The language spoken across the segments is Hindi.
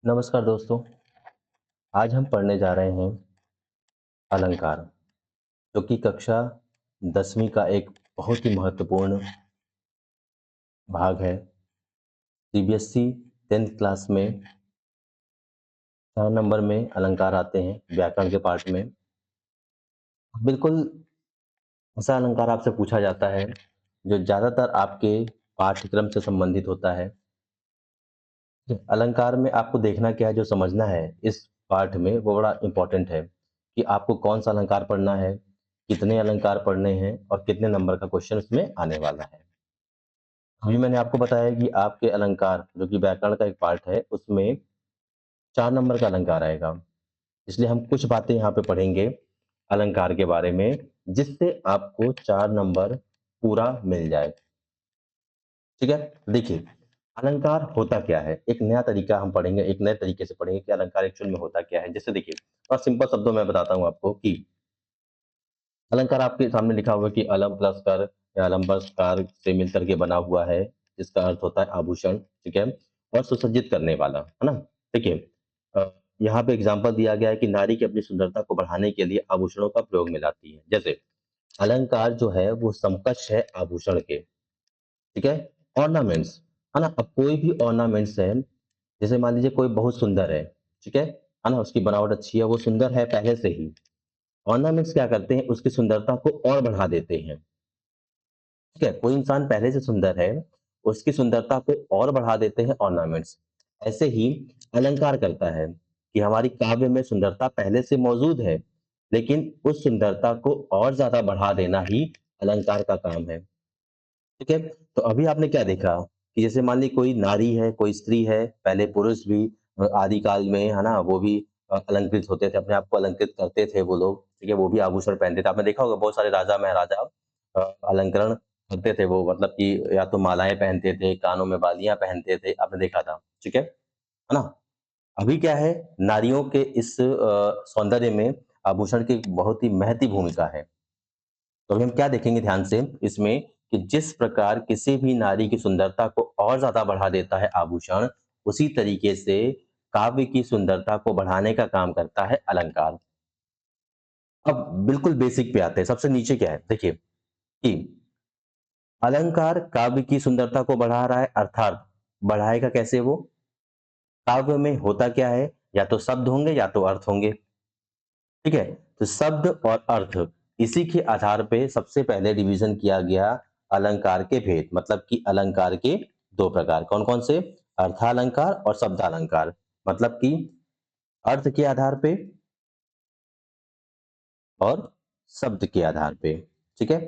नमस्कार दोस्तों। आज हम पढ़ने जा रहे हैं अलंकार, जो कि कक्षा 10वीं का एक बहुत ही महत्वपूर्ण भाग है। सीबीएसई 10th क्लास में 4 नंबर में अलंकार आते हैं व्याकरण के पार्ट में। बिल्कुल ऐसा अलंकार आपसे पूछा जाता है जो ज़्यादातर आपके पाठ्यक्रम से संबंधित होता है। अलंकार में आपको देखना क्या है, जो समझना है इस पाठ में वो बड़ा इम्पोर्टेंट है कि आपको कौन सा अलंकार पढ़ना है, कितने अलंकार पढ़ने हैं और कितने नंबर का क्वेश्चन उसमें आने वाला है। अभी मैंने आपको बताया कि आपके अलंकार जो कि व्याकरण का एक पार्ट है उसमें 4 नंबर का अलंकार आएगा। इसलिए हम कुछ बातें यहाँ पे पढ़ेंगे अलंकार के बारे में, जिससे आपको 4 नंबर पूरा मिल जाए। ठीक है? देखिए, अलंकार होता क्या है? एक नया तरीका हम पढ़ेंगे, एक नए तरीके से पढ़ेंगे कि अलंकार एक्चुअल में होता क्या है। जैसे देखिए, और सिंपल शब्दों में बताता हूँ आपको कि अलंकार आपके सामने लिखा हुआ है कि अलम प्लस कर या अलम प्लस कार से मिलकर के बना हुआ है, जिसका अर्थ होता है आभूषण, ठीक है? और सुसज्जित करने वाला, है ना? देखिए, यहाँ पे एग्जाम्पल दिया गया है कि नारी की अपनी सुंदरता को बढ़ाने के लिए आभूषणों का प्रयोग में लाती है। जैसे अलंकार जो है वो समकक्ष है आभूषण के, ठीक है? ऑर्नामेंट्स, है ना? अब कोई भी ऑर्नामेंट्स है, जैसे मान लीजिए कोई बहुत सुंदर है, ठीक है ना? उसकी बनावट अच्छी है, वो सुंदर है पहले से ही। ऑर्नामेंट्स क्या करते हैं, उसकी सुंदरता को और बढ़ा देते हैं। ठीक है, कोई इंसान पहले से सुंदर है, उसकी सुंदरता को और बढ़ा देते हैं ऑर्नामेंट्स। ऐसे ही अलंकार करता है कि हमारी काव्य में सुंदरता पहले से मौजूद है, लेकिन उस सुंदरता को और ज्यादा बढ़ा देना ही अलंकार का काम है। ठीक है, तो अभी आपने क्या देखा कि जैसे मान ली कोई नारी है, कोई स्त्री है, पहले पुरुष भी आदिकाल में, है ना, वो भी अलंकृत होते थे, अपने आप को अलंकृत करते थे वो लोग, ठीक है, वो भी आभूषण पहनते थे। आपने देखा होगा बहुत सारे राजा महाराजा अलंकरण करते थे, वो मतलब कि या तो मालाएं पहनते थे, कानों में बालियां पहनते थे, आपने देखा था, ठीक है ना? अभी क्या है, नारियों के इस सौंदर्य में आभूषण की बहुत ही महती भूमिका है। तो अभी हम क्या देखेंगे ध्यान से इसमें कि जिस प्रकार किसी भी नारी की सुंदरता को और ज्यादा बढ़ा देता है आभूषण, उसी तरीके से काव्य की सुंदरता को बढ़ाने का काम करता है अलंकार। अब बिल्कुल बेसिक पे आते हैं, सबसे नीचे क्या है देखिए कि अलंकार काव्य की सुंदरता को बढ़ा रहा है, अर्थात बढ़ाएगा कैसे वो? काव्य में होता क्या है, या तो शब्द होंगे या तो अर्थ होंगे, ठीक है? तो शब्द और अर्थ, इसी के आधार पे सबसे पहले डिवीजन किया गया अलंकार के भेद, मतलब कि अलंकार के 2 प्रकार कौन-कौन से? अर्थालंकार और शब्दालंकार। मतलब कि अर्थ के आधार पे और शब्द के आधार पे, ठीक है?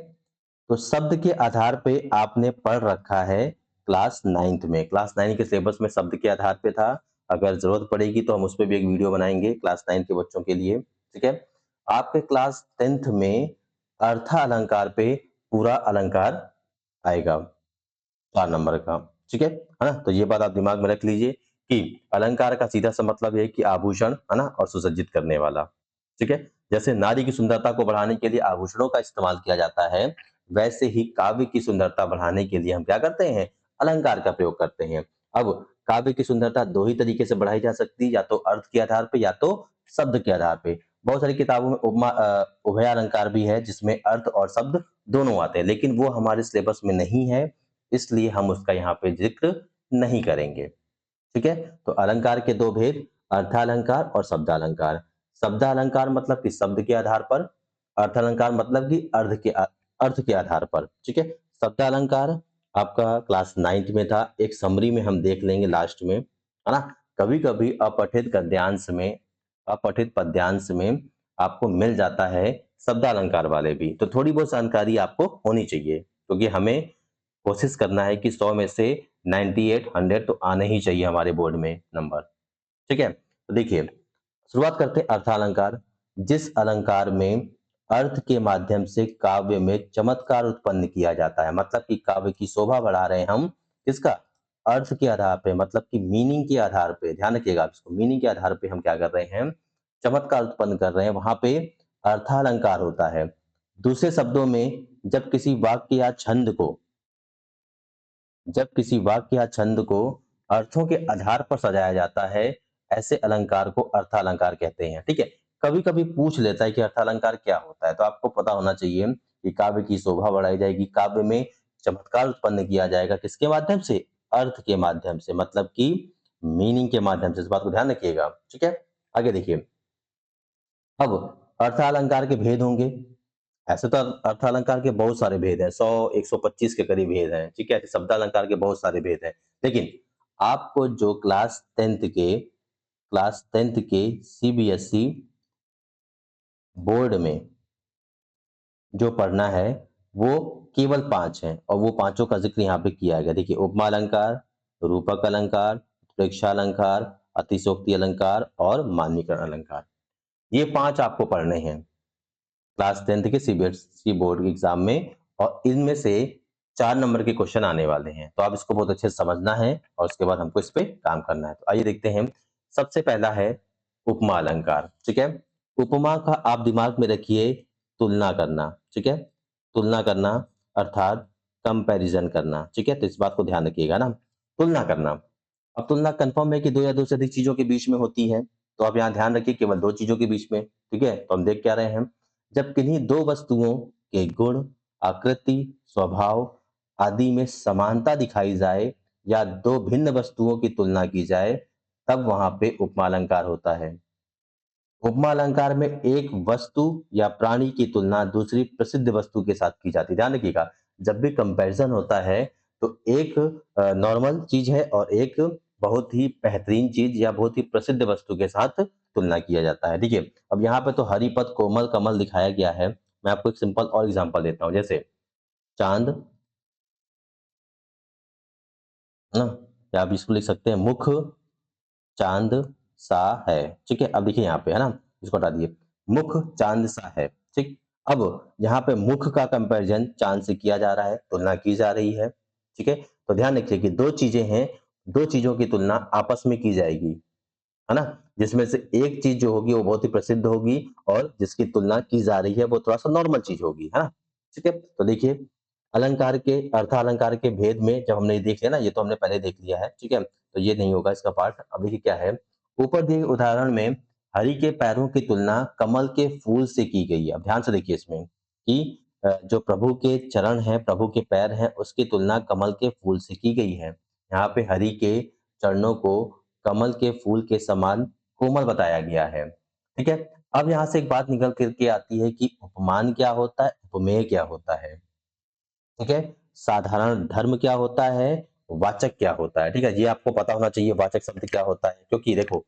तो शब्द के आधार पे आपने पढ़ रखा है क्लास 9th में। क्लास 9 के सिलेबस में शब्द के आधार पे था। अगर ज़रूरत पड़ेगी तो हम उस पे भी एक वीडियो बनाएँगे क्लास 9 के बच्चों के लिए, ठीक है? आपके क्लास 10th में अर्थालंकार पे पूरा अलंकार आएगा, 4 नंबर का, ठीक है ना? तो ये बात आप दिमाग में रख लीजिए कि अलंकार का सीधा-सा मतलब ये है कि आभूषण, है ना? और सुसज्जित करने वाला, ठीक है? जैसे नारी की सुंदरता को बढ़ाने के लिए आभूषणों का इस्तेमाल किया जाता है, वैसे ही काव्य की सुंदरता बढ़ाने के लिए हम क्या करते हैं? अलंकार का प्रयोग करते हैं। अब काव्य की सुंदरता 2 ही तरीके से बढ़ाई जा सकती है, या तो अर्थ के आधार पे या तो शब्द के आधार पे। बहुत सारी किताबों में उभय अलंकार भी है, जिसमें अर्थ और शब्द दोनों आते हैं, लेकिन वो हमारे सिलेबस में नहीं है, इसलिए हम उसका यहाँ पे ज़िक्र नहीं करेंगे। ठीक है? तो अलंकार के 2 भेद, अर्थालंकार और शब्दालंकार। शब्दालंकार मतलब कि शब्द के आधार पर, अर्थालंकार मतलब कि अर्थ के आधार पर, ठीक है? शब्दालंकार आपका क्लास 9th में था, एक समरी में हम देख लेंगे लास्ट में, है ना? कभी-कभी अपठित पद्यांश में आपको मिल जाता है शब्दालंकार वाले भी, तो थोड़ी बहुत जानकारी आपको होनी चाहिए, क्योंकि हमें कोशिश करना है कि 100 में से 98 100 तो आने ही चाहिए हमारे बोर्ड में नंबर, ठीक है? तो देखिए, शुरुआत करते हैं अर्थालंकार। जिस अलंकार में अर्थ के माध्यम से काव्य में चमत्कार उत्पन्न किया जाता है, मतलब कि काव्य की शोभा बढ़ा रहे हैं हम, किसका? अर्थ के आधार पे, मतलब कि मीनिंग के आधार पे, ध्यान रखिएगा आप इसको, मीनिंग के आधार पे हम क्या कर रहे हैं? चमत्कार उत्पन्न कर रहे हैं, वहां पे अर्थालंकार होता है। दूसरे शब्दों में, जब किसी वाक्य या छंद को अर्थों के आधार पर सजाया जाता है, ऐसे अलंकार को अर्थालंकार कहते हैं। ठीक है, कभी कभी पूछ लेता है कि अर्थालंकार क्या होता है, तो आपको पता होना चाहिए कि काव्य की शोभा बढ़ाई जाएगी, काव्य में चमत्कार उत्पन्न किया जाएगा, किसके माध्यम से? अर्थ के माध्यम से, मतलब कि मीनिंग के माध्यम से। इस बात को ध्यान रखिएगा। ठीक है, आगे देखिए। अब अर्थालंकार के भेद होंगे। ऐसे तो अर्थालंकार के बहुत सारे भेद हैं, 100 125 के करीब भेद हैं। ठीक है, तो शब्दालंकार के बहुत सारे भेद हैं, लेकिन आपको जो क्लास टेंथ के सीबीएसई बोर्ड में जो पढ़ना है वो केवल 5 हैं, और वो पांचों का जिक्र यहाँ पे किया गया। देखिए, उपमा अलंकार, रूपक अलंकार, प्रेक्षा अलंकार, अतिशोक्ति अलंकार और मानवीकरण अलंकार। ये 5 आपको पढ़ने हैं क्लास 10th के सीबीएसई बोर्ड के एग्जाम में, और इनमें से 4 नंबर के क्वेश्चन आने वाले हैं। तो आप इसको बहुत अच्छे से समझना है और उसके बाद हमको इस पे काम करना है। तो आइए देखते हैं। सबसे पहला है उपमा अलंकार। ठीक है, उपमा का आप दिमाग में रखिए तुलना करना। ठीक है, तुलना करना अर्थात कंपैरिजन करना। ठीक है, तो इस बात को ध्यान रखिएगा ना, तुलना करना। अब तुलना कंफर्म है कि दो या दो से अधिक चीजों के बीच में होती है, तो आप यहाँ ध्यान रखिए केवल 2 चीजों के बीच में। ठीक है, तो हम देख क्या रहे हैं, जब किन्हीं 2 वस्तुओं के गुण, आकृति, स्वभाव आदि में समानता दिखाई जाए या 2 भिन्न वस्तुओं की तुलना की जाए, तब वहां पे उपमा अलंकार होता है। उपमा अलंकार में एक वस्तु या प्राणी की तुलना दूसरी प्रसिद्ध वस्तु के साथ की जाती है। ध्यान रखिएगा, जब भी कंपैरिजन होता है तो एक नॉर्मल चीज है और एक बहुत ही बेहतरीन चीज या बहुत ही प्रसिद्ध वस्तु के साथ तुलना किया जाता है। देखिए, अब यहाँ पे तो हरिपद कोमल कमल दिखाया गया है। मैं आपको एक सिंपल और एग्जांपल देता हूँ, जैसे चांद, है ना, या आप इसको लिख सकते हैं मुख चांद सा है। ठीक है, अब देखिए यहाँ पे, है ना, इसको हटा दिए, मुख चांद सा है। ठीक, अब यहाँ पे मुख का कंपैरिजन चांद से किया जा रहा है, तुलना की जा रही है। ठीक है, तो ध्यान रखिए कि 2 चीजें हैं, 2 चीजों की तुलना आपस में की जाएगी, है ना, जिसमें से एक चीज जो होगी वो बहुत ही प्रसिद्ध होगी और जिसकी तुलना की जा रही है वो थोड़ा सा नॉर्मल चीज होगी, है ना। ठीक है, तो देखिए, अलंकार के अर्थ अलंकार के भेद में जब हमने ये देख लिया ना, ये तो हमने पहले देख लिया है। ठीक है, तो ये नहीं होगा इसका पार्ट। अब देखिए क्या है, ऊपर दिए उदाहरण में हरि के पैरों की तुलना कमल के फूल से की गई है। अब ध्यान से देखिए इसमें कि जो प्रभु के चरण हैं, प्रभु के पैर हैं, उसकी तुलना कमल के फूल से की गई है। यहाँ पे हरि के चरणों को कमल के फूल के समान कोमल बताया गया है। ठीक है, अब यहाँ से एक बात निकल करके आती है कि उपमान क्या होता है, उपमेय क्या होता है। ठीक है, साधारण धर्म क्या होता है, वाचक क्या होता है। ठीक है, ये आपको पता होना चाहिए वाचक शब्द क्या होता है, क्योंकि देखो,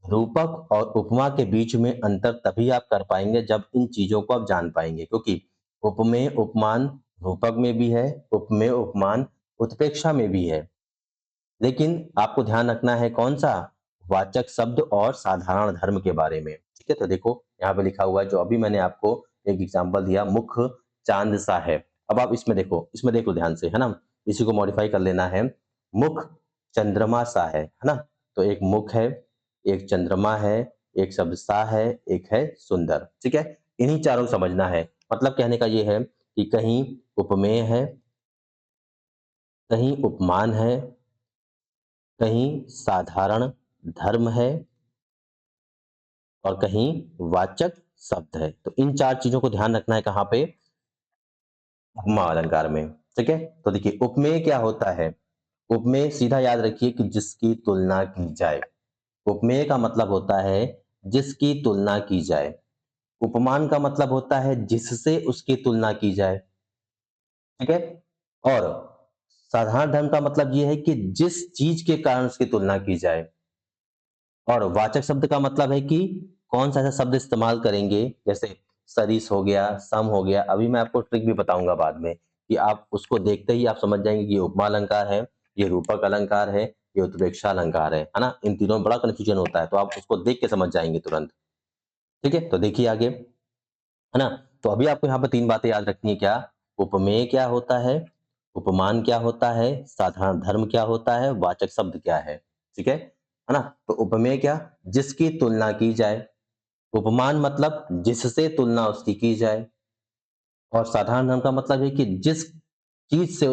रूपक और उपमा के बीच में अंतर तभी आप कर पाएंगे जब इन चीजों को आप जान पाएंगे, क्योंकि उपमेय उपमान रूपक में भी है, उपमेय उपमान उत्प्रेक्षा में भी है, लेकिन आपको ध्यान रखना है कौन सा, वाचक शब्द और साधारण धर्म के बारे में। ठीक है, तो देखो यहाँ पे लिखा हुआ है, जो अभी मैंने आपको एक एग्जांपल दिया, मुख चांद सा है। अब आप इसमें देखो ध्यान से, है ना, इसी को मॉडिफाई कर लेना है, मुख चंद्रमा सा है ना। तो एक मुख है, एक चंद्रमा है, एक शब्द सा है, एक है सुंदर। ठीक है, इन्हीं चारों को समझना है। मतलब कहने का ये है कि कहीं उपमेय है, कहीं उपमान है, कहीं साधारण धर्म है और कहीं वाचक शब्द है। तो इन 4 चीजों को ध्यान रखना है कहाँ पे, उपमा अलंकार में। ठीक है, तो देखिए उपमेय क्या होता है, उपमेय सीधा याद रखिए कि जिसकी तुलना की जाए। उपमेय का मतलब होता है जिसकी तुलना की जाए। उपमान का मतलब होता है जिससे उसकी तुलना की जाए। ठीक है, और साधारण धर्म का मतलब यह है कि जिस चीज के कारण उसकी तुलना की जाए। और वाचक शब्द का मतलब है कि कौन सा ऐसा शब्द इस्तेमाल करेंगे, जैसे सदिश हो गया, सम हो गया। अभी मैं आपको ट्रिक भी बताऊंगा बाद में, कि आप उसको देखते ही आप समझ जाएंगे कि ये उपमा अलंकार है, ये रूपक अलंकार है, ये उत्प्रेक्षा अलंकार है ना। इन तीनों में बड़ा कंफ्यूजन होता है, तो आप उसको देख के समझ जाएंगे तुरंत। ठीक है, तो देखिए आगे, है ना। तो अभी आपको यहाँ पर 3 बातें याद रखनी है, क्या, उपमेय क्या होता है, उपमान क्या होता है, साधारण धर्म क्या होता है, वाचक शब्द क्या है। ठीक है ना। तो उपमेय क्या, जिसकी तुलना की जाए, उपमान मतलब जिससे तुलना उसकी की जाए, और साधारण धर्म का मतलब है कि जिस चीज से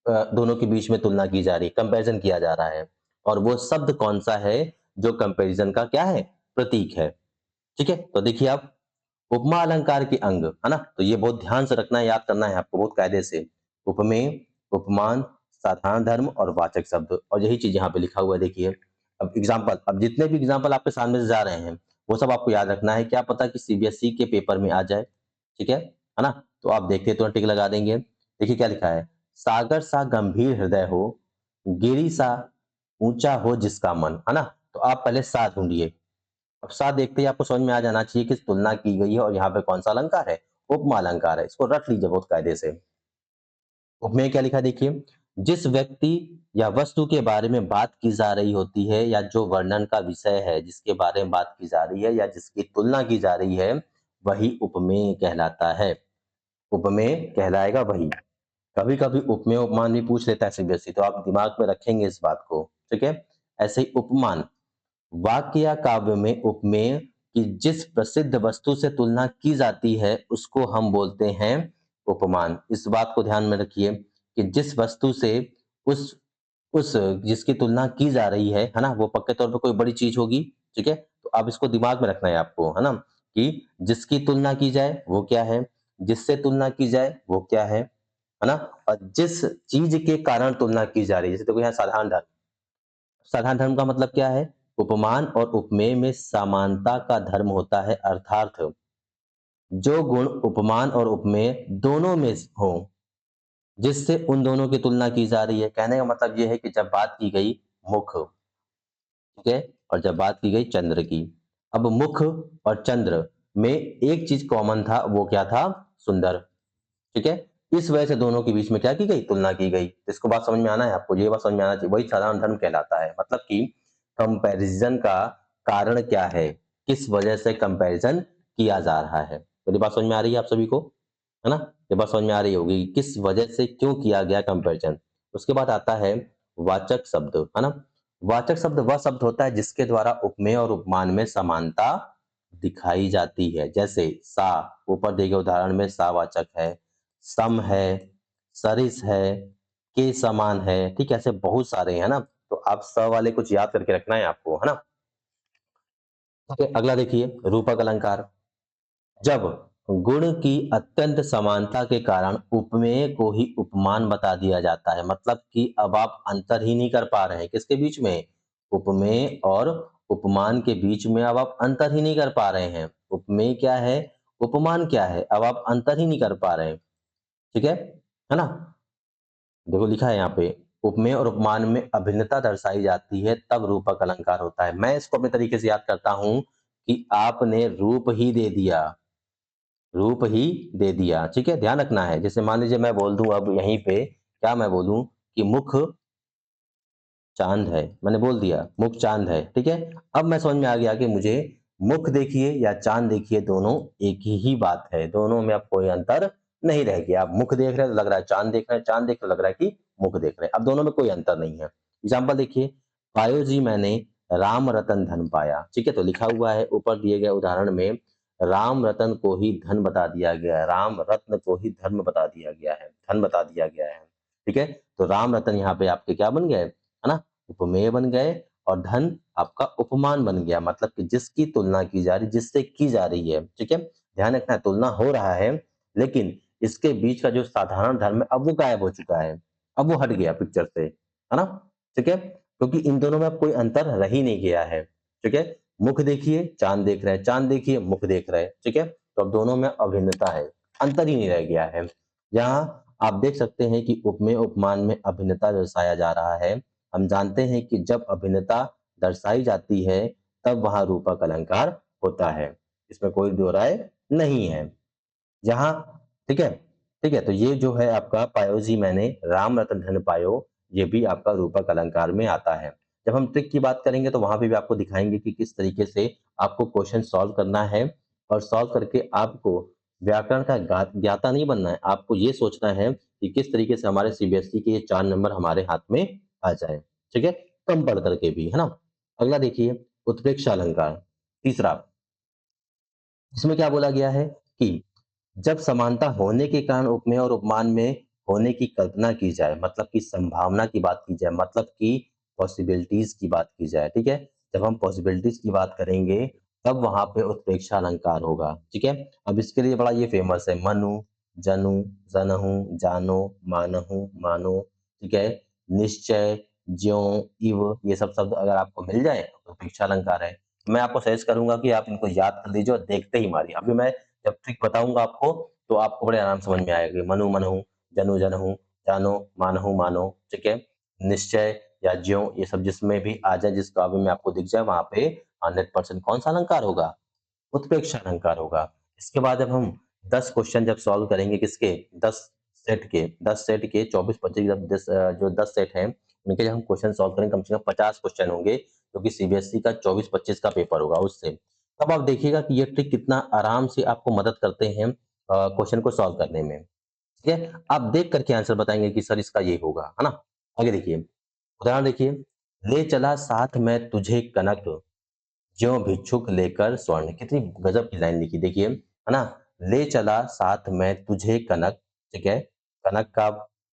दोनों के बीच में तुलना की जा रही है, कंपैरिजन किया जा रहा है, और वो शब्द कौन सा है जो कंपैरिजन का क्या है, प्रतीक है। ठीक है, तो देखिए आप, उपमा अलंकार के अंग, है ना? तो ये बहुत ध्यान से रखना है, याद करना है आपको बहुत कायदे से। उपमेय, उपमान, साधारण धर्म और वाचक शब्द, और यही चीज यहाँ पे लिखा हुआ है देखिए। अब एग्जाम्पल, अब जितने भी एग्जाम्पल आपके सामने से जा रहे हैं वो सब आपको याद रखना है, क्या पता कि सीबीएसई के पेपर में आ जाए। ठीक है ना? तो आप देखते तो टिक लगा देंगे। देखिए क्या लिखा है, सागर सा गंभीर हृदय हो, गिरी सा ऊंचा हो जिसका मन, है ना? तो आप पहले सा ढूंढिए। अब सा देखते ही आपको समझ में आ जाना चाहिए किस तुलना की गई है और यहाँ पे कौन सा अलंकार है, उपमा अलंकार है। इसको रट लीजिए बहुत कायदे से। उपमेय क्या लिखा देखिए, जिस व्यक्ति या वस्तु के बारे में बात की जा रही होती है या जो वर्णन का विषय है, जिसके बारे में बात की जा रही है या जिसकी तुलना की जा रही है, वही उपमेय कहलाता है। उपमेय कहलाएगा वही। कभी कभी उपमेय उपमान भी पूछ लेता है सीबीएसई, तो आप दिमाग में रखेंगे इस बात को। ठीक है, ऐसे ही उपमान, वाक्य या काव्य में उपमेय की जिस प्रसिद्ध वस्तु से तुलना की जाती है उसको हम बोलते हैं उपमान। इस बात को ध्यान में रखिए कि जिस वस्तु से उस उस जिसकी तुलना की जा रही है ना, वो पक्के तौर पे कोई बड़ी चीज होगी। ठीक है, तो अब इसको दिमाग में रखना है आपको, है ना, कि जिसकी तुलना की जाए वो क्या है, जिससे तुलना की जाए वो क्या है ना, और जिस चीज के कारण तुलना की जा रही है। जैसे देखो यहाँ साधारण धर्म, साधारण धर्म का मतलब क्या है, उपमान और उपमेय में समानता का धर्म होता है, अर्थात जो गुण उपमान और उपमेय दोनों में हो, जिससे उन दोनों की तुलना की जा रही है। कहने का मतलब ये है कि जब बात की गई मुख, ठीक है, और जब बात की गई चंद्र की, अब मुख और चंद्र में एक चीज कॉमन था, वो क्या था, सुंदर। ठीक है, इस वजह से दोनों के बीच में क्या की गई, तुलना की गई। तो इसको बात समझ में आना है आपको, ये बात समझ में आना चाहिए, वही साधारण धर्म कहलाता है। मतलब कि कंपैरिजन का कारण क्या है, किस वजह से कंपैरिजन किया जा रहा है। मेरी बात समझ में आ रही है आप सभी को, है ना? ये बात समझ में आ रही होगी किस वजह से क्यों किया गया कंपैरिजन। उसके बाद आता है वाचक शब्द, है ना? वाचक शब्द वह शब्द होता है जिसके द्वारा उपमेय और उपमान में समानता दिखाई जाती है। जैसे सा, ऊपर दिए गए उदाहरण में सा वाचक है, सम है, सरिस है, के समान है। ठीक है, ऐसे बहुत सारे हैं ना, तो आप स वाले कुछ याद करके रखना है आपको, है ना? ओके, अगला देखिए, रूपक अलंकार। जब गुण की अत्यंत समानता के कारण उपमेय को ही उपमान बता दिया जाता है, मतलब कि अब आप अंतर ही नहीं कर पा रहे हैं किसके बीच में, उपमेय और उपमान के बीच में अब आप अंतर ही नहीं कर पा रहे हैं। उपमेय क्या है, उपमान क्या है, अब आप अंतर ही नहीं कर पा रहे हैं। ठीक है ना? देखो लिखा है यहाँ पे, उपमेय और उपमान में अभिन्नता दर्शाई जाती है तब रूपक अलंकार होता है। मैं इसको अपने तरीके से याद करता हूं कि आपने रूप ही दे दिया, रूप ही दे दिया। ठीक है, ध्यान रखना है। जैसे मान लीजिए मैं बोल दूं अब यहीं पे, क्या मैं बोलूं कि मुख चांद है, मैंने बोल दिया मुख चांद है। ठीक है, अब मैं समझ में आ गया कि मुझे मुख देखिए या चांद देखिए, दोनों एक ही बात है, दोनों में अब कोई अंतर नहीं रह गया। आप मुख देख रहे हैं तो लग रहा है चांद देख रहे हैं, चांद देख रहे लग रहा है कि मुख देख रहे हैं। अब दोनों में कोई अंतर नहीं है। एग्जाम्पल देखिए, पायो जी मैंने राम रतन धन पाया। ठीक है, तो लिखा हुआ है ऊपर दिए गए उदाहरण में, राम रतन को ही धन बता दिया गया है, राम रत्न को ही धर्म बता दिया गया है, धन बता दिया गया है। ठीक है, तो राम रतन यहाँ पे आपके क्या बन गए, है ना, उपमेय बन गए, और धन आपका उपमान बन गया, मतलब कि जिसकी तुलना की जा रही, जिससे की जा रही है। ठीक है, ध्यान रखना है, तुलना हो रहा है लेकिन इसके बीच का जो साधारण धर्म है अब वो गायब हो चुका है, अब वो हट गया पिक्चर से, है ना? ठीक है, क्योंकि इन दोनों में अब कोई अंतर रह ही नहीं गया है। ठीक है, मुख देखिए चांद देख रहे हैं, चांद देखिए मुख देख रहे हैं। ठीक है, तो अब दोनों में अभिन्नता है, अंतर ही नहीं रह गया है। यहाँ आप देख सकते हैं कि उपमेय उपमान में अभिन्नता दर्शाया जा रहा है। हम जानते हैं कि जब अभिन्नता दर्शाई जाती है तब वहां रूपक अलंकार होता है, इसमें कोई दो राय नहीं है। जहां, ठीक है, ठीक है, तो ये जो है आपका पायो जी मैंने राम रतन धन पायो, ये भी आपका रूपक अलंकार में आता है। जब हम ट्रिक की बात करेंगे तो वहां पे भी आपको दिखाएंगे कि किस तरीके से आपको क्वेश्चन सॉल्व करना है, और सॉल्व करके आपको व्याकरण का ज्ञाता नहीं बनना है, आपको ये सोचना है कि किस तरीके से हमारे सीबीएसई के ये 4 नंबर हमारे हाथ में आ जाए। ठीक है, कम पढ़ करके भी, है ना? अगला देखिए, उत्प्रेक्षा अलंकार, तीसरा। इसमें क्या बोला गया है कि जब समानता होने के कारण उपमेय और उपमान में होने की कल्पना की जाए, मतलब की संभावना की बात की जाए, मतलब की पॉसिबिलिटीज की बात की जाए। ठीक है, जब हम पॉसिबिलिटीज की बात करेंगे तब वहां पे उत्प्रेक्षा अलंकार होगा। ठीक है, अब इसके लिए बड़ा ये फेमस है, मनु, जनु, जनहु, जानो, मानहु, मानो। ठीक है, निश्चय, ज्यों, इव, ये सब शब्द अगर आपको मिल जाए तो उत्प्रेक्षा अलंकार है। मैं आपको सजेस्ट करूंगा कि आप इनको याद कर लीजिए और देखते ही मारिए। अभी मैं जब ट्रिक बताऊंगा आपको तो आपको बड़े आराम समझ में आएगा। मनु मनहु, जनु जनहु, जानो मानहु मानो। ठीक है, निश्चय या ज्यों, ये सब जिसमें भी आ जाए, जिस काव्य में आपको दिख जाए, वहां पे 100% कौन सा अलंकार होगा? उत्प्रेक्षा अलंकार होगा। इसके बाद जब हम 10 क्वेश्चन जब सॉल्व करेंगे, किसके? 10 सेट के 24-25 जब जो 10 सेट हैं उनके जब हम क्वेश्चन सॉल्व करेंगे, कम से कम 50 क्वेश्चन होंगे, जो कि सीबीएसई का 24-25 का पेपर होगा उससे। तब आप देखिएगा कि ये ट्रिक कितना आराम से आपको मदद करते हैं क्वेश्चन को सॉल्व करने में। ठीक है, आप देख करके आंसर बताएंगे कि सर इसका ये होगा, है ना? आगे देखिए, उदाहरण देखिए, ले चला साथ में तुझे कनक, ज्यों भिक्षुक लेकर स्वर्ण। कितनी गजब की लाइन लिखी, देखिए, है ना? ले चला साथ में तुझे कनक। ठीक है, कनक का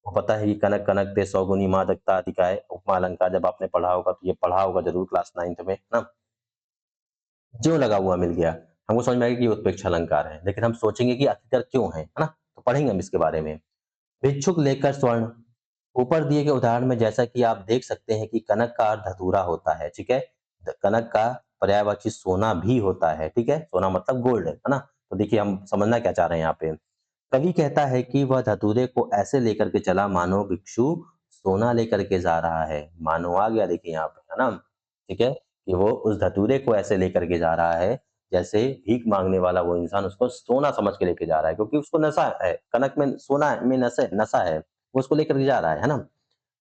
वो पता है कि कनक कनक ते सौगुनी मादकता अधिकाय, उपमा अलंकार जब आपने पढ़ा होगा तो ये पढ़ा होगा जरूर क्लास 9th में, है ना? ज्यों लगा हुआ मिल गया, हमको समझ में आएगा कि ये उत्प्रेक्षा अलंकार है, लेकिन हम सोचेंगे कि आखिरकार क्यों है ना? तो पढ़ेंगे हम इसके बारे में। भिक्षुक लेकर स्वर्ण, ऊपर दिए गए उदाहरण में जैसा कि आप देख सकते हैं कि कनक का अर्थ धतूरा होता है। ठीक है, कनक का पर्यायवाची सोना भी होता है। ठीक है, सोना मतलब गोल्ड, है ना? तो देखिए हम समझना क्या चाह रहे हैं यहाँ पे। कवि कहता है कि वह धतूरे को ऐसे लेकर के चला मानो भिक्षु सोना लेकर के जा रहा है। मानो आ गया, देखिए यहाँ पे, है ना? ठीक है, कि वो उस धतूरे को ऐसे लेकर के जा रहा है जैसे भीख मांगने वाला वो इंसान उसको सोना समझ के लेके जा रहा है, क्योंकि उसको नशा है, कनक में सोना में नशा नशा है, वो उसको लेकर के जा रहा है ना?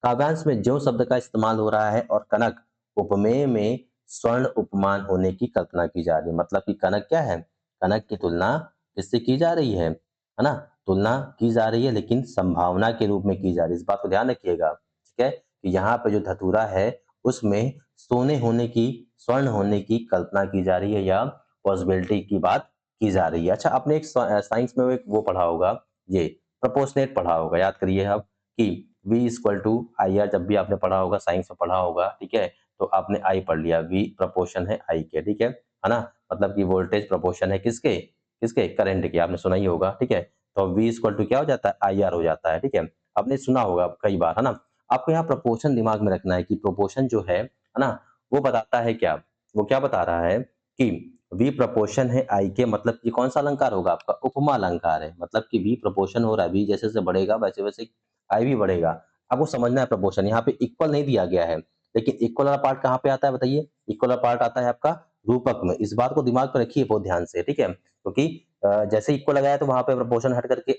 काव्यांश में ज्यों शब्द का इस्तेमाल हो रहा है और कनक उपमेय में स्वर्ण उपमान होने की कल्पना की जा रही है। मतलब कि कनक क्या है? कनक की तुलना किससे की जा रही है ना? तुलना की जा रही है, लेकिन संभावना के रूप में की जा रही है। इस बात को ध्यान रखिएगा। ठीक है, कि यहाँ पे जो धतूरा है उसमें सोने होने की, स्वर्ण होने की कल्पना की जा रही है या पॉसिबिलिटी की बात की जा रही है। अच्छा, आपने एक साइंस में एक वो पढ़ा होगा, ये प्रोपोर्शनेट पढ़ा होगा, याद करिए आप कि V equal to I R. जब भी आपने पढ़ा होगा, साइंस में पढ़ा होगा, ठीक है, तो आपने आई पढ़ लिया, V प्रोपोर्शन है आई के। ठीक है ना? मतलब कि वोल्टेज प्रोपोर्शन है किसके? किसके? करंट के। आपने सुना ही होगा। ठीक है, तो V इक्वल टू क्या हो जाता है? आई आर हो जाता है। ठीक है, आपने सुना होगा कई बार, है ना? आपको यहाँ प्रोपोर्शन दिमाग में रखना है कि प्रोपोर्शन जो है ना, वो बताता है क्या? वो क्या बता रहा है कि V प्रोपोर्शन है आई के, मतलब कि कौन सा अलंकार होगा आपका? उपमा अलंकार है। मतलब कि V प्रोपोर्शन हो रहा है, V जैसे जैसे बढ़ेगा वैसे वैसे आई भी बढ़ेगा। आपको समझना है प्रपोर्शन, यहाँ पे इक्वल नहीं दिया गया है, लेकिन इक्वल वाला पार्ट कहाँ पे आता है बताइए? इक्वल वाला पार्ट आता है आपका रूपक में। इस बात को दिमाग में रखिए बहुत ध्यान से। ठीक है, क्योंकि जैसे इक्वल लगाया तो वहां पे प्रपोर्शन हट करके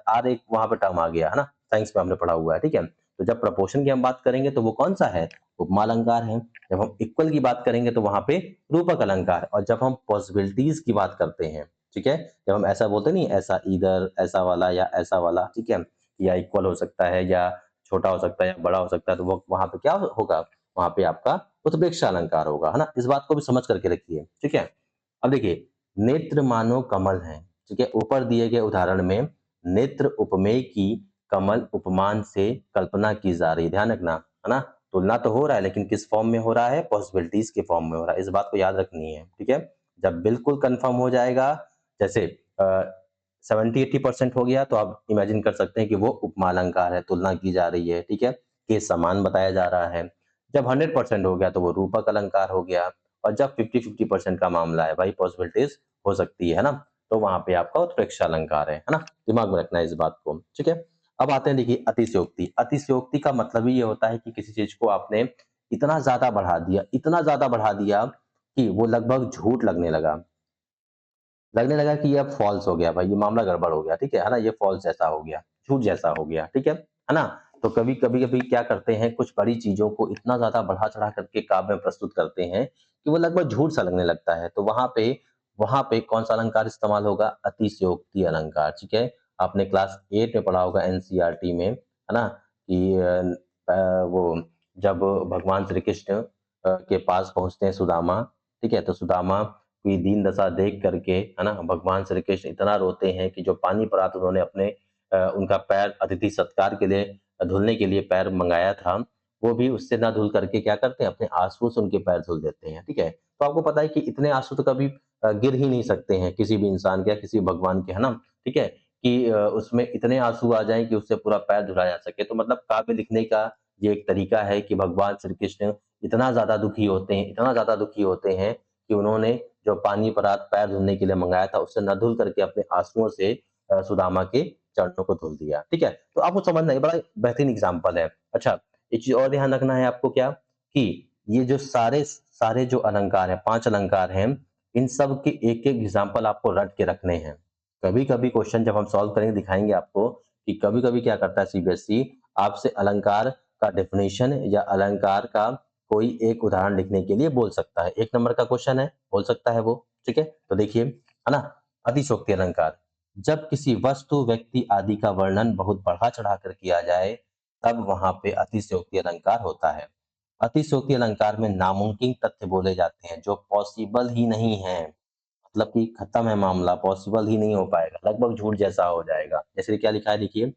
आर एक वहां पे टर्म आ गया, है ना? साइंस में हमने पढ़ा हुआ है। ठीक है, तो जब प्रपोर्शन की हम बात करेंगे तो वो कौन सा है? उपमा अलंकार है। जब हम इक्वल की बात करेंगे तो वहां पे रूपक अलंकार। और जब हम पॉसिबिलिटीज की बात करते हैं, ठीक है, जब हम ऐसा बोलते नहीं, ऐसा इधर, ऐसा वाला या ऐसा वाला, ठीक है, या इक्वल हो सकता है या छोटा हो सकता है या बड़ा हो सकता है, तो वो वहां पे क्या होगा? वहां पे आपका उत्प्रेक्षा अलंकार होगा, है ना? इस बात को भी समझ करके रखिए। ठीक है, अब देखिए, नेत्र मानो कमल है। ठीक है, ऊपर दिए गए उदाहरण में नेत्र उपमेय की कमल उपमान से कल्पना की जा रही है। ध्यान रखना, है ना? तुलना तो हो रहा है, लेकिन किस फॉर्म में हो रहा है? पॉसिबिलिटीज के फॉर्म में हो रहा है। इस बात को याद रखनी है। ठीक है, जब बिल्कुल कंफर्म हो जाएगा, जैसे 70-80% हो गया, तो आप इमेजिन कर सकते हैं कि वो उपमा अलंकार है, तुलना की जा रही है। ठीक है, के समान बताया जा रहा है। जब 100% हो गया तो वो रूपक अलंकार हो गया। और जब 50-50% का मामला है, भाई पॉसिबिलिटीज हो सकती है ना, तो वहां पे आपका उत्प्रेक्षा अलंकार है ना? दिमाग में रखना है इस बात को। ठीक है, अब आते हैं, देखिए, अतिशयोक्ति। अतिशयोक्ति का मतलब ही ये होता है कि किसी चीज को आपने इतना ज्यादा बढ़ा दिया, इतना ज्यादा बढ़ा दिया कि वो लगभग झूठ लगने लगा कि ये अब फॉल्स हो गया, भाई ये मामला गड़बड़ हो गया। ठीक है ना? ये फॉल्स जैसा हो गया, झूठ जैसा हो गया। ठीक है ना? तो कभी कभी क्या करते हैं, कुछ बड़ी चीजों को इतना ज्यादा बढ़ा चढ़ा करके काव्य में प्रस्तुत करते हैं कि वो लगभग झूठ सा लगने लगता है। तो वहां पे कौन सा अलंकार इस्तेमाल होगा? अतिशयोक्ति अलंकार। ठीक है, आपने क्लास 8 में पढ़ा होगा एनसीईआरटी में, है ना, कि वो जब भगवान श्री कृष्ण के पास पहुंचते हैं सुदामा, ठीक है, तो सुदामा की दीन दशा देख करके, है ना, भगवान श्री कृष्ण इतना रोते हैं कि जो पानी परात उन्होंने अपने उनका पैर अतिथि सत्कार के लिए धुलने के लिए पैर मंगाया था, वो भी उससे ना धुल करके क्या करते हैं, अपने आँसुओं से उनके पैर धुल देते हैं, ठीक है? तो आपको पता है कि इतने आँसू तो कभी गिर ही नहीं सकते हैं किसी भी इंसान के या किसी भगवान के, है ना? ठीक है? कि उसमें इतने आँसू आ जाएँ कि उससे पूरा पैर धुला जा सके। तो मतलब काव्य लिखने का ये एक तरीका है कि भगवान श्री कृष्ण इतना ज़्यादा दुखी होते हैं, इतना ज़्यादा दुखी होते हैं कि उन्होंने जो पानी परात पैर धुलने के लिए मँगाया था, उससे न धुल करके अपने आँसुओं से सुदामा के चरणों को धुल दिया, ठीक है? तो आपको समझना है, ये बड़ा बेहतरीन एग्ज़ाम्पल है। अच्छा, एक चीज़ और ध्यान रखना है आपको क्या, कि ये जो सारे सारे जो अलंकार हैं, 5 अलंकार हैं, इन सब के एक-एक एग्ज़ाम्पल आपको रट के रखने हैं। कभी-कभी क्वेश्चन जब हम सॉल्व करेंगे दिखाएँगे आपको कि कभी-कभी क्या करता है सीबीएसई, आपसे अलंकार का डेफिनिशन या अलंकार का कोई एक उदाहरण लिखने के लिए बोल सकता है। 1 नंबर का क्वेश्चन है, बोल सकता है वो, ठीक है? तो देखिए, है ना? अतिशयोक्ति अलंकार, जब किसी वस्तु, व्यक्ति आदि का वर्णन बहुत बढ़ा-चढ़ा कर किया जाए, तब वहाँ पे अतिशयोक्ति अलंकार होता है। अतिशयोक्ति अलंकार में नामुमकिन तथ्य बोले जाते हैं, जो पॉसिबल ही नहीं है। मतलब कि खत्म है मामला, पॉसिबल ही नहीं हो पाएगा, लगभग झूठ जैसा हो जाएगा। जैसे क्या लिखा है देखिए,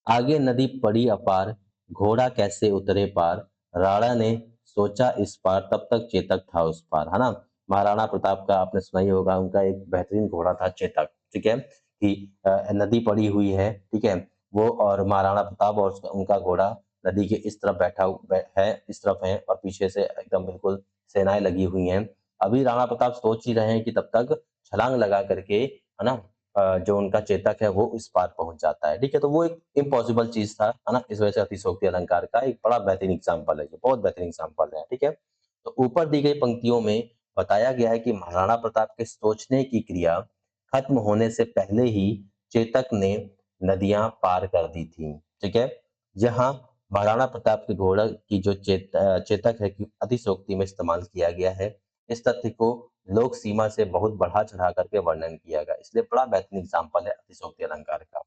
आगे नदी पड़ी अपार, घोड़ा कैसे उतरे पार, राणा ने सोचा इस पार, तब तक चेतक था उस पार, है ना? महाराणा प्रताप का आपने सुना ही होगा, उनका एक बेहतरीन घोड़ा था चेतक, ठीक है? कि नदी पड़ी हुई है, ठीक है? वो और महाराणा प्रताप और उनका घोड़ा नदी के इस तरफ है, इस तरफ है और पीछे से एकदम बिल्कुल सेनाएँ लगी हुई हैं। अभी राणा प्रताप सोच ही रहे हैं कि तब तक छलांग लगा करके, है ना? जो उनका चेतक है वो इस पार पहुँच जाता है, ठीक है? तो वो एक इम्पॉसिबल चीज़ था, है ना? इस वजह से अतिशयोक्ति अलंकार का एक बड़ा बेहतरीन एग्ज़ाम्पल है ये, बहुत बेहतरीन एग्ज़ाम्पल है, ठीक है? तो ऊपर दी गई पंक्तियों में बताया गया है कि महाराणा प्रताप के सोचने की क्रिया खत्म होने से पहले ही चेतक ने नदियाँ पार कर दी थीं, ठीक है? जहाँ महाराणा प्रताप के घोड़ा की जो चेतक है कि अतिशयोक्ति में इस्तेमाल किया गया है। इस तथ्य को लोक सीमा से बहुत बढ़ा-चढ़ा करके वर्णन किया गया, इसलिए बड़ा बेहतरीन एग्ज़ाम्पल है अतिशयोक्ति अलंकार का।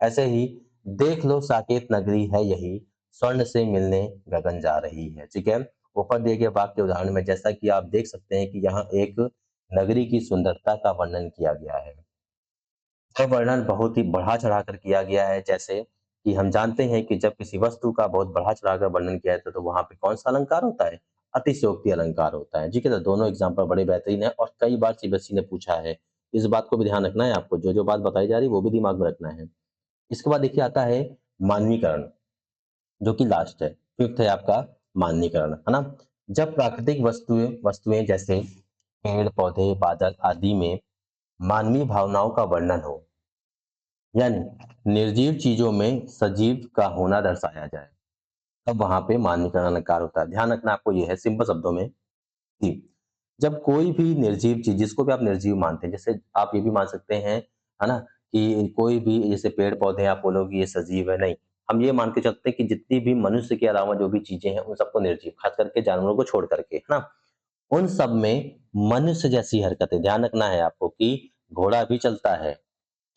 ऐसे ही देख लो साकेत नगरी है यही, स्वर्ण से मिलने गगन जा रही है, ठीक है? ऊपर दिए गए वाक्य उदाहरण में जैसा कि आप देख सकते हैं कि यहाँ एक नगरी की सुंदरता का वर्णन किया गया है। यह वर्णन बहुत ही बढ़ा-चढ़ा कर किया गया है, जैसे कि हम जानते हैं कि जब किसी वस्तु का बहुत बढ़ा-चढ़ा कर वर्णन किया जाता है, तो वहाँ पे कौन-सा अलंकार होता है? अतिशयोक्ति अलंकार होता है, ठीक है? तो दोनों एग्ज़ाम्पल बड़े बेहतरीन हैं और कई बार सीबीएसई ने पूछा है। इस बात को भी ध्यान रखना है आपको, जो-जो बात बताई जा रही है, वो भी दिमाग में रखना है। इसके बाद देखिए आता है मानवीकरण, जो कि लास्ट है। 5th है आपका मानवीकरण, है ना? जब प्राकृतिक वस्तुएँ वस्तुएँ जैसे पेड़, पौधे, बादल आदि में मानवीय भावनाओं का वर्णन हो, यानी निर्जीव चीज़ों में सजीव का होना दर्शाया जाए, तब वहाँ पे मानवीकरण अलंकार होता है। ध्यान रखना आपको ये है सिंपल शब्दों में कि जब कोई भी निर्जीव चीज़ जिसको भी आप निर्जीव मानते हैं, जैसे आप ये भी मान सकते हैं, है ना? कि कोई भी जैसे पेड़-पौधे आप बोलोगे ये सजीव है, नहीं। हम ये मान के चलते हैं कि जितनी भी मनुष्य के अलावा जो भी चीज़ें हैं, उन सबको निर्जीव, खास करके जानवरों को छोड़ करके, है ना? उन सब में मनुष्य जैसी हरकतें, ध्यान रखना है आपको कि घोड़ा भी चलता है,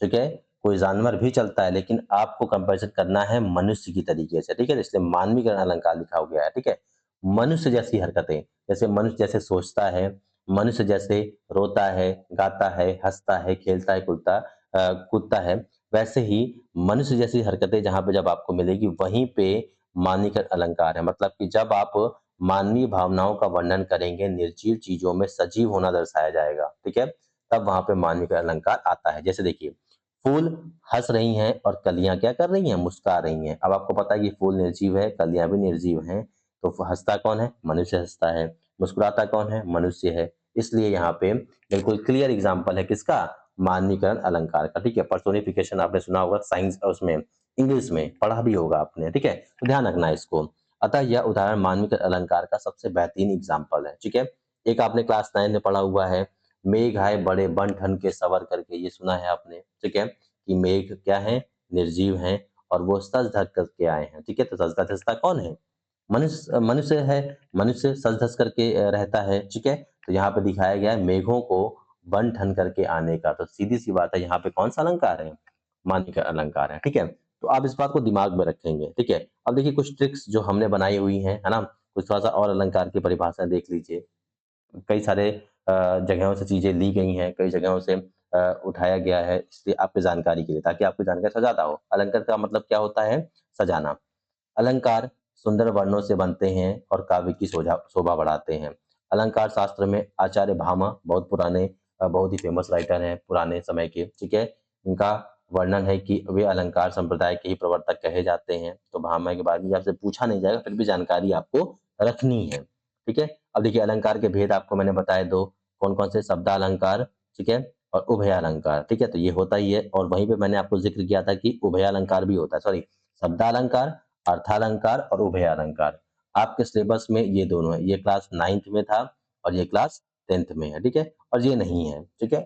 ठीक है? कोई जानवर भी चलता है, लेकिन आपको कंपैरिज़न करना है मनुष्य की तरीके से, ठीक है? इसलिए मानवीकरण अलंकार लिखा हो गया है, ठीक है? मनुष्य जैसी हरकतें, जैसे मनुष्य जैसे सोचता है, मनुष्य जैसे रोता है, गाता है, हँसता है, खेलता है, कूदता है, वैसे ही मनुष्य जैसी हरकतें जहाँ पे जब आपको मिलेगी, वहीं पे मानवीकरण अलंकार है। मतलब कि जब आप मानवीय भावनाओं का वर्णन करेंगे, निर्जीव चीज़ों में सजीव होना दर्शाया जाएगा, ठीक है? तब वहाँ पे मानवीकरण अलंकार आता है। जैसे देखिए, फूल हँस रही हैं और कलियाँ क्या कर रही हैं? मुस्कुरा रही हैं। अब आपको पता है कि फूल निर्जीव है, कलियाँ भी निर्जीव हैं, तो हँसता कौन है? मनुष्य हँसता है। मुस्कुराता कौन है? मनुष्य है। इसलिए यहाँ पे बिल्कुल क्लियर एग्ज़ाम्पल है किसका? मानवीकरण अलंकार का, ठीक है? पर्सोनिफिकेशन आपने सुना होगा साइंस उसमें इंग्लिश में पढ़ा भी होगा आपने, ठीक है? तो ध्यान रखना है इसको। अतः यह उदाहरण मानवीकरण अलंकार का सबसे बेहतरीन एग्ज़ाम्पल है, ठीक है? एक आपने क्लास 9 में पढ़ा हुआ है, मेघ आए बड़े बन ठन के सवर करके, ये सुना है आपने, ठीक है? कि मेघ क्या है? निर्जीव हैं और वो सज धज करके आए हैं, ठीक है? तो सजता-धजता कौन है? मनुष्य मनुष्य है, मनुष्य सज-धज करके रहता है, ठीक है? तो यहाँ पे दिखाया गया है मेघों को बन ठन करके आने का, तो सीधी-सी बात है यहाँ पे कौन-सा अलंकार है? मान्य का अलंकार है, ठीक है? तो आप इस बात को दिमाग में रखेंगे, ठीक है? अब देखिए कुछ ट्रिक्स जो हमने बनाई हुई हैं, है ना? कुछ थोड़ा-सा और अलंकार की परिभाषा देख लीजिए। कई सारे जगहों से चीज़ें ली गई हैं, कई जगहों से उठाया गया है, इसलिए आपकी जानकारी के लिए, ताकि आपकी जानकारी सजाता हो। अलंकार का मतलब क्या होता है? सजाना। अलंकार सुंदर वर्णों से बनते हैं और काव्य की शोभा बढ़ाते हैं। अलंकार शास्त्र में आचार्य भामा बहुत पुराने बहुत ही फेमस राइटर हैं पुराने समय के, ठीक है। इनका वर्णन है कि वे अलंकार संप्रदाय के ही प्रवर्तक कहे जाते हैं। तो भामा के बारे में आपसे पूछा नहीं जाएगा, फिर भी जानकारी आपको रखनी है, ठीक है। अब देखिए अलंकार के भेद आपको मैंने बताए दो, कौन कौन से शब्दालंकार, ठीक है, और उभयालंकार, ठीक है। तो ये होता ही है, और वहीं पे मैंने आपको जिक्र किया था कि उभयालंकार भी होता है, सॉरी, शब्दालंकार, अर्थालंकार और उभयालंकार। आपके सिलेबस में ये दोनों है, ये क्लास 9th में था और ये क्लास 10th में है, ठीक है, और ये नहीं है, ठीक है।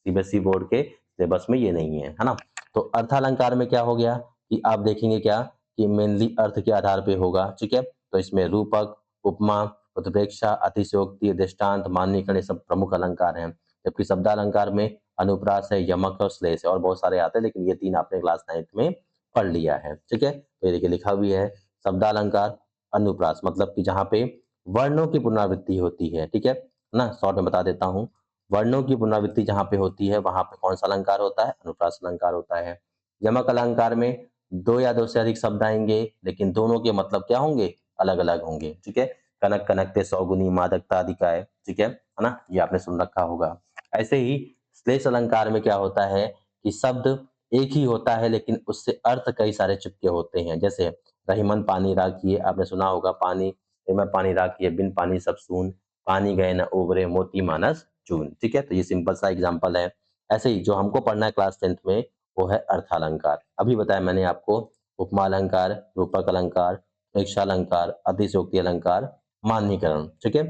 सीबीएसई बोर्ड के सिलेबस में ये नहीं है ना। तो अर्थालंकार में क्या हो गया कि आप देखेंगे क्या कि मेनली अर्थ के आधार पे होगा, ठीक है। तो इसमें रूपक, उपमा, उत्प्रेक्षा, अतिशयोक्ति, दृष्टांत, माननीकरण, ये सब प्रमुख अलंकार हैं। जबकि शब्दालंकार में अनुप्रास है, यमक और श्लेष है और बहुत सारे आते हैं, लेकिन ये तीन आपने क्लास 9th में पढ़ लिया है, ठीक है। तो ये देखिए लिखा भी है, शब्दालंकार अनुप्रास मतलब कि जहाँ पे वर्णों की पुनरावृत्ति होती है, ठीक है ना। शॉर्ट में बता देता हूँ, वर्णों की पुनरावृत्ति जहाँ पे होती है वहां पे कौन सा अलंकार होता है, अनुप्रास अलंकार होता है। यमक अलंकार में दो या दो से अधिक शब्द आएंगे, लेकिन दोनों के मतलब क्या होंगे, अलग अलग होंगे, ठीक है। कनक कनकते सौगुनी मादकता अधिकाय, ठीक है ना, ये आपने सुन रखा होगा। ऐसे ही श्लेष अलंकार में क्या होता है कि शब्द एक ही होता है लेकिन उससे अर्थ कई सारे चिपके होते हैं। जैसे रहीमन पानी राखिए, आपने सुना होगा, पानी रहीमन पानी राखिए, बिन पानी सब सून, पानी गए न उबरे मोती मानस चून, ठीक है। तो ये सिंपल सा एग्जांपल है। ऐसे ही जो हमको पढ़ना है क्लास 10th में वो है अर्थालंकार। अभी बताया मैंने आपको, उपमा अलंकार, रूपक अलंकार, प्रेक्षालंकार, अतिशयोक्ति अलंकार, माननीकरण, ठीक है।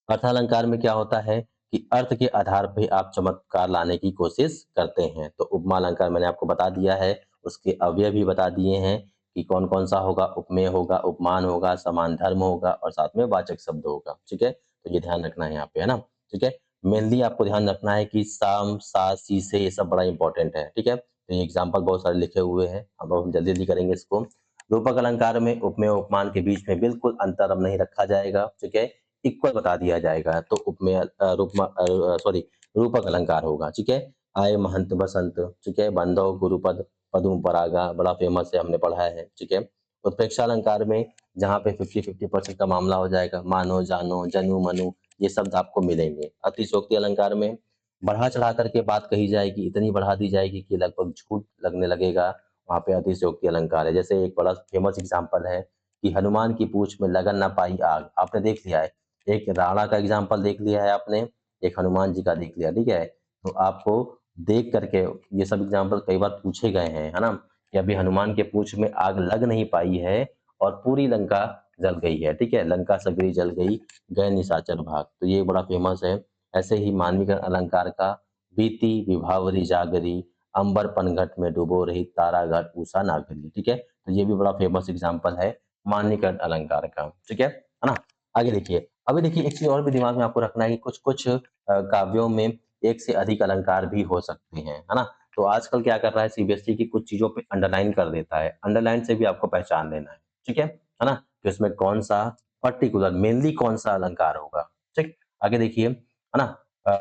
अर्थालंकार में क्या होता है कि अर्थ के आधार पे आप चमत्कार लाने की कोशिश करते हैं। तो उपमा अलंकार मैंने आपको बता दिया है, उसके अवयव भी बता दिए हैं कि कौन कौन सा होगा, उपमेय होगा, उपमान होगा, समान धर्म होगा और साथ में वाचक शब्द होगा, ठीक है। तो ये ध्यान रखना है यहाँ पे, है ना, ठीक है। मेनली आपको ध्यान रखना है कि साम, सा, सी से, ये सब बड़ा इंपॉर्टेंट है, ठीक है। तो ये एग्जाम्पल बहुत सारे लिखे हुए हैं, अब हम जल्दी जल्दी करेंगे इसको। रूपक अलंकार में उपमेय उपमान के बीच में बिल्कुल अंतर अब नहीं रखा जाएगा, ठीक है, इक्वल बता दिया जाएगा। तो उपमेय सॉरी, रूपक अलंकार होगा, ठीक है। आय महंत बसंत, ठीक है, बंधव गुरुपद, पदुम परागा, बड़ा फेमस है, हमने पढ़ा है, ठीक है। उत्प्रेक्षा अलंकार में जहाँ पे 50-50% का मामला हो जाएगा, मानो, जानो, जनु, मनु, ये शब्द आपको मिलेंगे। अतिशयोक्ति अलंकार में बढ़ा चढ़ा करके बात कही जाएगी, इतनी बढ़ा दी जाएगी कि लगभग झूठ लगने लगेगा, वहाँ पे अतिशयोक्ति अलंकार है। जैसे एक बड़ा फेमस एग्जाम्पल है कि हनुमान की पूंछ में लगन ना पाई आग, आपने देख लिया है। एक राणा का एग्जाम्पल देख लिया है आपने, एक हनुमान जी का देख लिया, ठीक है। तो आपको देख करके ये सब एग्जाम्पल कई बार पूछे गए हैं, है ना, कि अभी हनुमान के पूंछ में आग लग नहीं पाई है और पूरी लंका जल गई है, ठीक है, लंका सगरी जल गई, गए निशाचर भाग। तो ये बड़ा फेमस है। ऐसे ही मानवीकरण अलंकार का बीती विभावरी जागरी, अंबर पनघट में डूबो रही तारा घट उषा नागरी, ठीक है। तो ये भी बड़ा फेमस एग्जाम्पल है मानवीकरण अलंकार का, ठीक है ना। आगे देखिए, अभी देखिए एक चीज और भी दिमाग में आपको रखना है कि कुछ कुछ काव्यों में एक से अधिक अलंकार भी हो सकते हैं, है ना। तो आजकल क्या कर रहा है सीबीएसई की, कुछ चीजों पे अंडरलाइन कर देता है, अंडरलाइन से भी आपको पहचान लेना है, ठीक है ना, कि उसमें कौन सा पर्टिकुलर मेनली कौन सा अलंकार होगा, ठीक। आगे देखिए, है ना,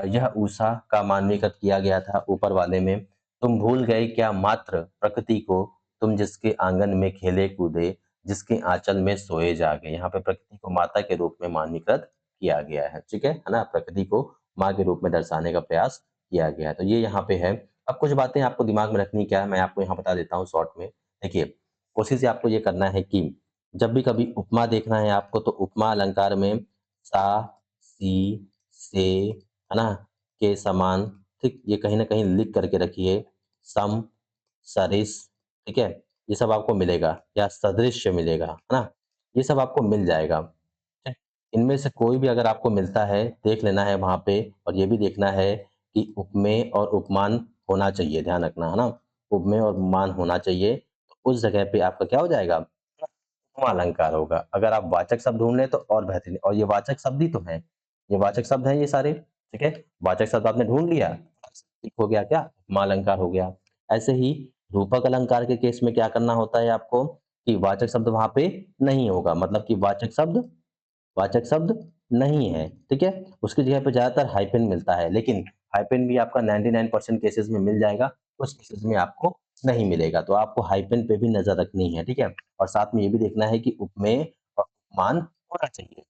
यह उषा का मानवीकृत किया गया था ऊपर वाले में, तुम भूल गए क्या मात्र प्रकृति को, तुम जिसके आंगन में खेले कूदे, जिसके आंचल में सोए जागे। यहाँ पे प्रकृति को माता के रूप में मानवीकृत किया गया है, ठीक है ना, प्रकृति को माँ के रूप में दर्शाने का प्रयास किया गया है। तो ये यहाँ पे है। अब कुछ बातें आपको दिमाग में रखनी क्या है, मैं आपको यहाँ बता देता हूँ शॉर्ट में। देखिए, कोशिश आपको ये करना है कि जब भी कभी उपमा देखना है आपको, तो उपमा अलंकार में सा, सी, से, है ना, के समान, ठीक, ये कहीं ना कहीं लिख करके रखिए। सम, सरिस, ठीक है, ये सब आपको मिलेगा, या सदृश्य मिलेगा, है ना, ये सब आपको मिल जाएगा, ठीक। इनमें से कोई भी अगर आपको मिलता है देख लेना है वहां पे, और ये भी देखना है कि उपमेय और उपमान होना चाहिए, ध्यान रखना, है ना, उपमेय और उपमान होना चाहिए। तो उस जगह पे आपका क्या हो जाएगा, उपमा अलंकार होगा। अगर आप वाचक शब्द ढूंढ लें तो और बेहतरीन, और ये वाचक शब्द ही तो है, ये वाचक शब्द है ये सारे, ठीक है। वाचक शब्द आपने ढूंढ लिया, ठीक हो गया, क्या उपमा अलंकार हो गया। ऐसे ही रूपक अलंकार के केस में क्या करना होता है आपको कि वाचक शब्द वहां पे नहीं होगा, मतलब कि वाचक शब्द नहीं है, ठीक है। उसकी जगह पे ज्यादातर हाइफन मिलता है, लेकिन हाइफन भी आपका 99% केसेस में मिल जाएगा, कुछ केसेस में आपको नहीं मिलेगा। तो आपको हाइफ़न पे भी नज़र रखनी है, ठीक है? और साथ में ये भी देखना है कि उपमेय और उपमान होना चाहिए।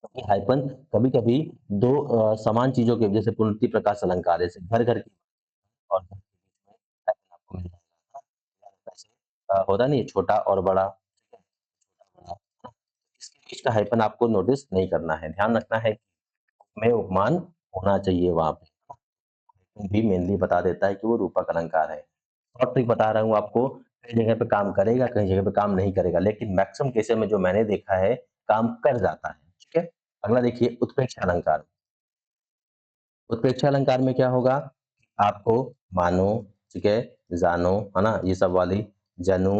क्योंकि हाइफ़न कभी-कभी 2 समान चीज़ों के जैसे पूर्ति प्रकाश अलंकार जैसे घर-घर की और घर के बीच में हाइफ़न आपको मिल जाएगा, है ना? वैसे होता नहीं है छोटा और बड़ा, ठीक है? छोटा-बड़ा, है ना? इसके बीच का हाइफ़न आपको नोटिस नहीं करना है, ध्यान रखना है कि उपमेय उपमान होना चाहिए वहाँ पे, है ना? भी मेनली बता देता है कि वो रूपक अलंकार है। शॉर्ट ट्रिक बता रहा हूँ आपको, कई जगह पे काम करेगा, कई जगह पे काम नहीं करेगा, लेकिन मैक्सिमम केसेज़ में जो मैंने देखा है, काम कर जाता है, ठीक है? अगला देखिए उत्प्रेक्षा अलंकार। उत्प्रेक्षा अलंकार में क्या होगा? आपको मानो, ठीक है? जानो, है ना? ये सब वाली जनु,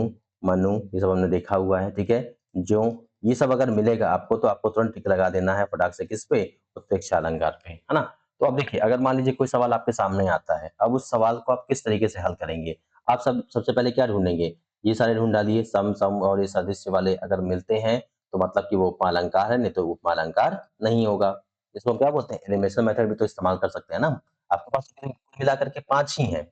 मनु ये सब हमने देखा हुआ है, ठीक है? ज्यों ये सब अगर मिलेगा आपको तो आपको तुरंत टिक लगा देना है फटाक से किस पे? उत्प्रेक्षा अलंकार पे, है ना? तो अब देखिए अगर मान लीजिए कोई सवाल आपके सामने आता है, अब उस सवाल को आप किस तरीके से हल करेंगे? आप सबसे पहले क्या ढूँढेंगे? ये सारे ढूँढ डालिए सम, सम और ये सदृश्य वाले अगर मिलते हैं, तो मतलब कि वो उपमा अलंकार है, नहीं तो उपमा अलंकार नहीं होगा। इसको हम क्या बोलते हैं? एलिमिनेशन मेथड भी तो इस्तेमाल कर सकते हैं ना। आपके पास कुल मिला कर के 5 ही हैं,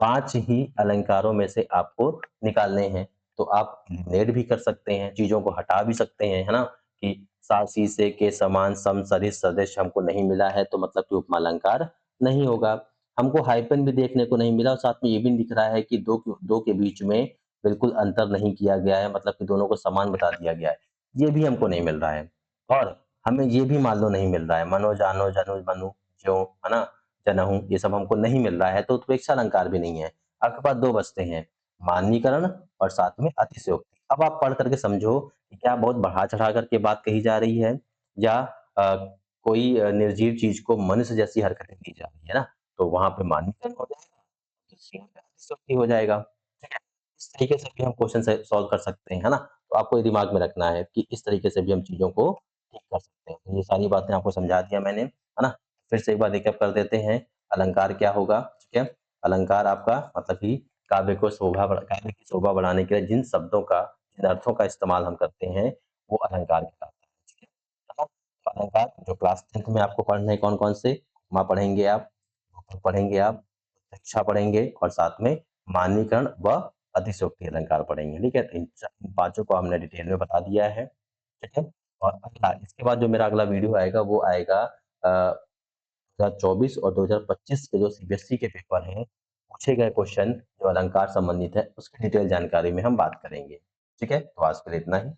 5 ही अलंकारों में से आपको निकालने हैं। तो आप एलिमिनेट भी कर सकते हैं, चीज़ों को हटा भी सकते हैं, है ना? कि सा, सी, से, के समान, सम, सदिश, सदृश हमको नहीं मिला है तो मतलब कि उपमा अलंकार नहीं होगा। हमको हाइफ़न भी देखने को नहीं मिला और साथ में ये भी दिख रहा है कि 2 के बीच में बिल्कुल अंतर नहीं किया गया है, मतलब कि दोनों को समान बता दिया गया है। ये भी हमको नहीं मिल रहा है और हमें ये भी मान लो नहीं मिल रहा है, मनो, जानो, जनु, मनु, ज्यों, है ना? जनहूँ, ये सब हमको नहीं मिल रहा है, तो उत्प्रेक्षा अलंकार भी नहीं है। आपके पास 2 बचते हैं, माननीकरण और साथ में अतिशयोक्ति। अब आप पढ़ कर के समझो कि क्या बहुत बढ़ा-चढ़ा कर के बात कही जा रही है या कोई निर्जीव चीज़ को मनुष्य जैसी हरकतें दी जा रही है ना, तो वहाँ पे माननीकरण हो जाएगा, तो यहाँ पे अतिशयोक्ति हो जाएगा, ठीक है? इस तरीके से भी हम क्वेश्चन से सॉल्व कर सकते हैं, है ना? तो आपको ये दिमाग में रखना है कि इस तरीके से भी हम चीज़ों को ठीक कर सकते हैं। तो ये सारी बातें आपको समझा दिया मैंने, है ना? फिर से एक बार रिकैप कर देते हैं, अलंकार क्या होगा, ठीक है? अलंकार आपका मतलब कि काव्य की शोभा बढ़ाने के लिए जिन शब्दों का, जिन अर्थों का इस्तेमाल हम करते हैं, वो अलंकार कहलाता है, ठीक है? है ना? तो अलंकार जो क्लास 10th में आपको पढ़ने हैं कौन-कौन से? उपमा पढ़ेंगे आप, रूपक पढ़ेंगे आप, शिक्षा पढ़ेंगे और साथ में मानकीकरण व अतिशयोक्ति अलंकार पढ़ेंगे, ठीक है? तो इन पाँचों को हमने डिटेल में बता दिया है, ठीक है? और अगला इसके बाद जो मेरा अगला वीडियो आएगा वो आएगा 2024 और 2025 के जो सीबीएसई के पेपर हैं, पूछे गए क्वेश्चन जो अलंकार संबंधित है, उसकी डिटेल जानकारी में हम बात करेंगे। ठीक है? तो आज के लिए इतना ही।